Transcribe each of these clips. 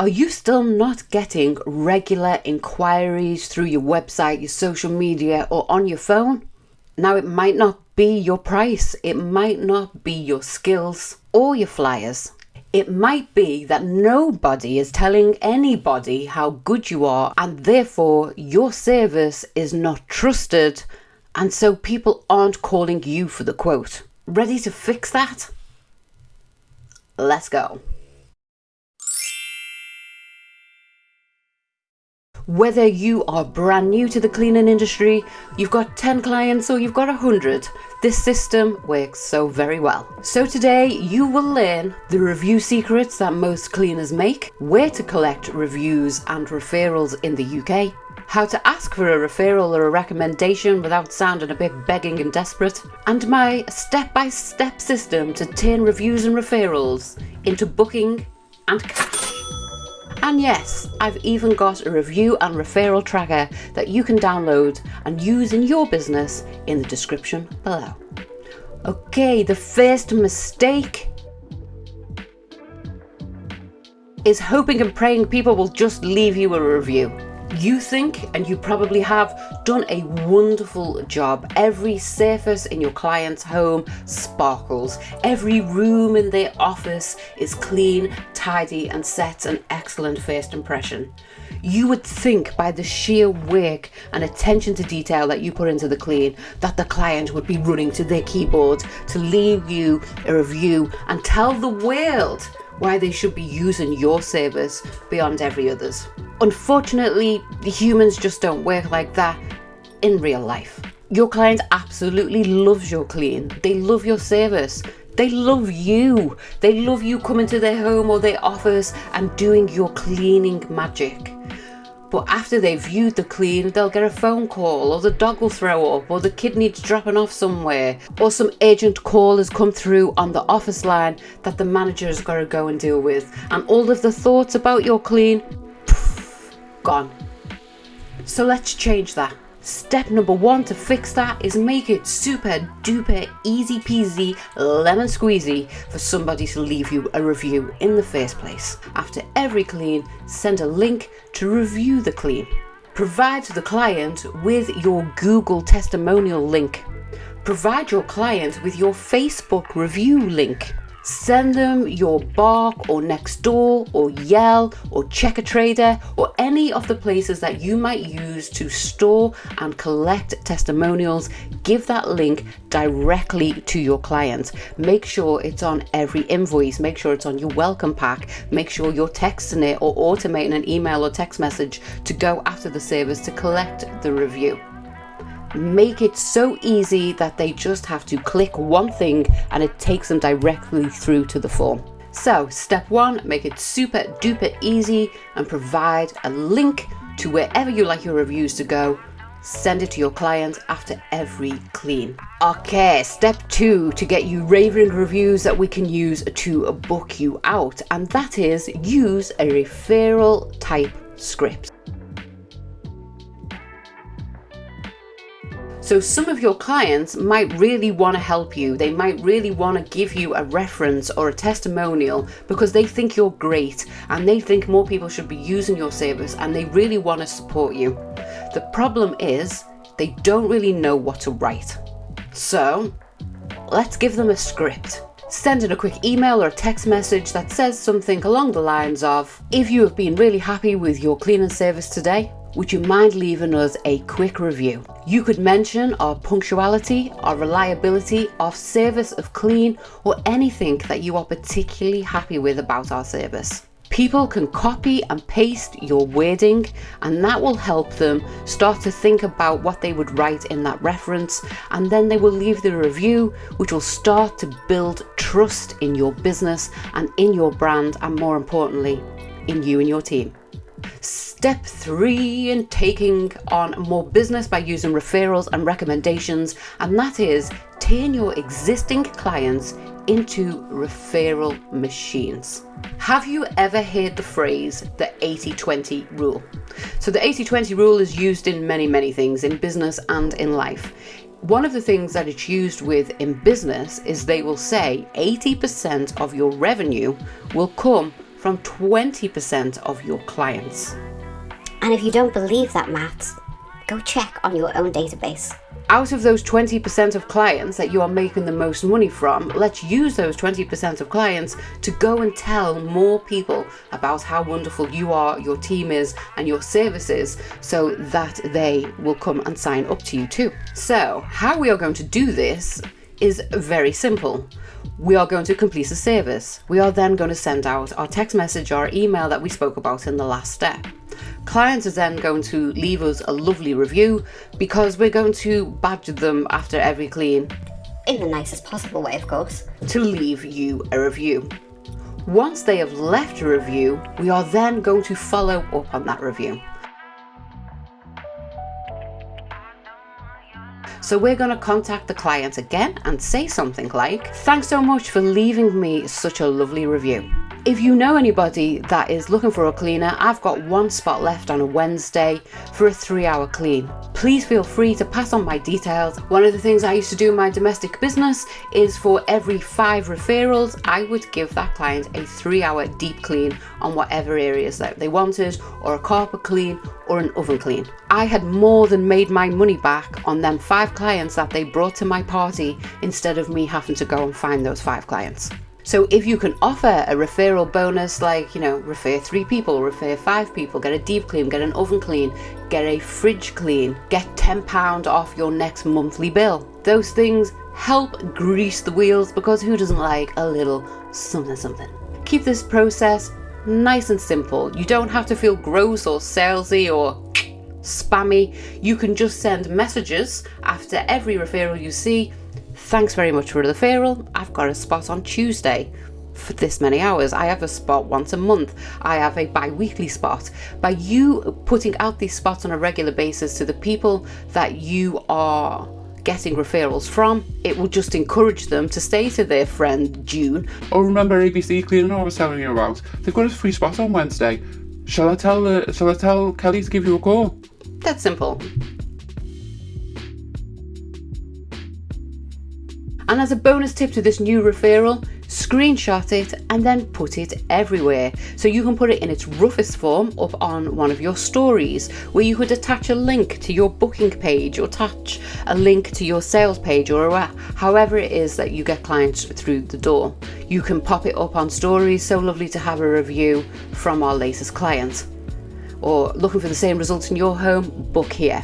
Are you still not getting regular inquiries through your website, your social media, or on your phone? Now, it might not be your price, it might not be your skills or your flyers. It might be that nobody is telling anybody how good you are, and therefore your service is not trusted, and so people aren't calling you for the quote. Ready to fix that? Let's go. Whether you are brand new to the cleaning industry, you've got 10 clients or you've got 100, this system works so very well. So today you will learn the review secrets that most cleaners make, where to collect reviews and referrals in the UK, how to ask for a referral or a recommendation without sounding a bit begging and desperate, and my step-by-step system to turn reviews and referrals into booking and cash. And yes, I've even got a review and referral tracker that you can download and use in your business in the description below. Okay, the first mistake is hoping and praying people will just leave you a review. You think, and you probably have, done a wonderful job. Every surface in your client's home sparkles. Every room in their office is clean, tidy, and sets an excellent first impression. You would think by the sheer work and attention to detail that you put into the clean that the client would be running to their keyboard to leave you a review and tell the world why they should be using your service beyond every other's. Unfortunately, the humans just don't work like that in real life. Your client absolutely loves your clean. They love your service. They love you. They love you coming to their home or their office and doing your cleaning magic. But after they've viewed the clean, they'll get a phone call, or the dog will throw up, or the kid needs dropping off somewhere, or some urgent call has come through on the office line that the manager's got to go and deal with. And all of the thoughts about your clean, gone. So let's change that. Step number 1 to fix that is make it super duper easy peasy lemon squeezy for somebody to leave you a review in the first place. After every clean, send a link to review the clean. Provide the client with your Google testimonial link. Provide your client with your Facebook review link. Send them your Bark or Nextdoor or Yell or Checker Trader or any of the places that you might use to store and collect testimonials. Give that link directly to your client. Make sure it's on every invoice. Make sure it's on your welcome pack. Make sure you're texting it or automating an email or text message to go after the service to collect the review. Make it so easy that they just have to click one thing and it takes them directly through to the form. So step 1, make it super duper easy and provide a link to wherever you like your reviews to go. Send it to your client after every clean. Okay, step 2 to get you raving reviews that we can use to book you out, and that is use a referral type script. So some of your clients might really want to help you. They might really want to give you a reference or a testimonial because they think you're great and they think more people should be using your service and they really want to support you. The problem is they don't really know what to write. So let's give them a script. Send in a quick email or a text message that says something along the lines of, if you have been really happy with your cleaning service today, would you mind leaving us a quick review? You could mention our punctuality, our reliability, our service of clean, or anything that you are particularly happy with about our service. People can copy and paste your wording, and that will help them start to think about what they would write in that reference, and then they will leave the review, which will start to build trust in your business and in your brand, and more importantly, in you and your team. Step 3 in taking on more business by using referrals and recommendations, and that is turn your existing clients into referral machines. Have you ever heard the phrase the 80-20 rule? So the 80-20 rule is used in many things in business and in life. One of the things that it's used with in business is they will say 80% of your revenue will come from 20% of your clients. And if you don't believe that maths, go check on your own database. Out of those 20% of clients that you are making the most money from, let's use those 20% of clients to go and tell more people about how wonderful you are, your team is, and your services, so that they will come and sign up to you too. So how we are going to do this is very simple. We are going to complete a service. We are then going to send out our text message or email that we spoke about in the last step. Clients are then going to leave us a lovely review because we're going to badge them after every clean. In the nicest possible way, of course. To leave you a review. Once they have left a review, we are then going to follow up on that review. So we're going to contact the client again and say something like, "Thanks so much for leaving me such a lovely review. If you know anybody that is looking for a cleaner, I've got one spot left on a Wednesday for a 3-hour clean. Please feel free to pass on my details." One of the things I used to do in my domestic business is for every 5 referrals, I would give that client a 3-hour deep clean on whatever areas that they wanted, or a carpet clean or an oven clean. I had more than made my money back on them 5 clients that they brought to my party instead of me having to go and find those 5 clients. So if you can offer a referral bonus, like, refer 3 people, refer 5 people, get a deep clean, get an oven clean, get a fridge clean, get £10 off your next monthly bill. Those things help grease the wheels, because who doesn't like a little something? Keep this process nice and simple. You don't have to feel gross or salesy or spammy. You can just send messages after every referral you see. "Thanks very much for the referral. I've got a spot on Tuesday for this many hours. I have a spot once a month. I have a bi-weekly spot." By you putting out these spots on a regular basis to the people that you are getting referrals from, it will just encourage them to say to their friend June, "Oh, remember ABC cleaning I was telling you about? They've got a free spot on Wednesday. Shall I tell Kelly to give you a call?" That's simple. And as a bonus tip to this new referral, screenshot it and then put it everywhere. So you can put it in its roughest form up on one of your stories, where you could attach a link to your booking page, or attach a link to your sales page, or however it is that you get clients through the door. You can pop it up on stories. "So lovely to have a review from our latest client." Or "Looking for the same results in your home? Book here."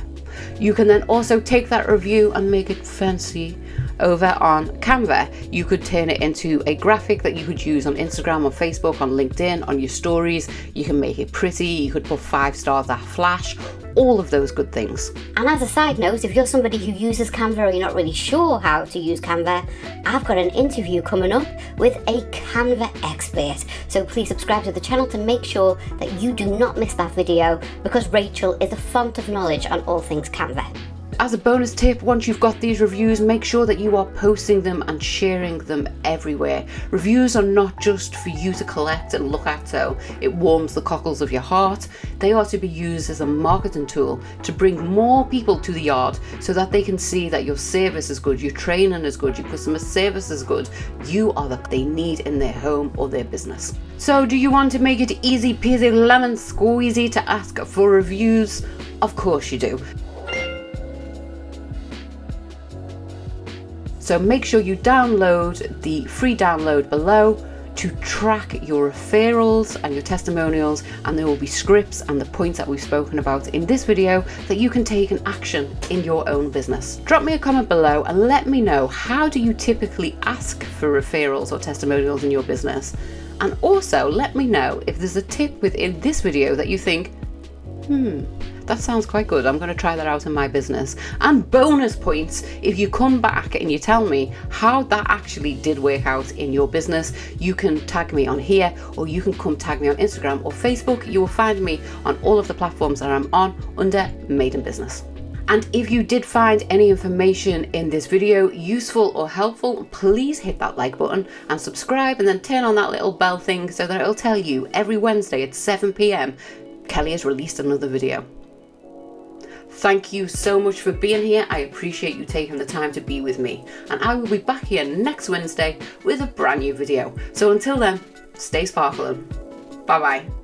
You can then also take that review and make it fancy over on Canva. You could turn it into a graphic that you could use on Instagram, on Facebook, on LinkedIn, on your stories. You can make it pretty. You could put 5 stars that flash, all of those good things. And as a side note, if you're somebody who uses Canva or you're not really sure how to use Canva, I've got an interview coming up with a Canva expert. So please subscribe to the channel to make sure that you do not miss that video, because Rachel is a font of knowledge on all things Canva. As a bonus tip, once you've got these reviews, make sure that you are posting them and sharing them everywhere. Reviews are not just for you to collect and look at so it warms the cockles of your heart. They are to be used as a marketing tool to bring more people to the yard, so that they can see that your service is good, your training is good, your customer service is good. You are what they need in their home or their business. So do you want to make it easy peasy lemon squeezy to ask for reviews? Of course you do. So make sure you download the free download below to track your referrals and your testimonials, and there will be scripts and the points that we've spoken about in this video that you can take in action in your own business. Drop me a comment below and let me know, how do you typically ask for referrals or testimonials in your business? And also let me know if there's a tip within this video that you think, that sounds quite good, I'm going to try that out in my business. And bonus points if you come back and you tell me how that actually did work out in your business. You can tag me on here, or you can come tag me on Instagram or Facebook. You will find me on all of the platforms that I'm on under Maid in Business. And if you did find any information in this video useful or helpful, please hit that like button and subscribe, and then turn on that little bell thing so that it'll tell you every Wednesday at 7 p.m. Kelly has released another video. Thank you so much for being here. I appreciate you taking the time to be with me, and I will be back here next Wednesday with a brand new video. So until then, stay sparkling. Bye bye.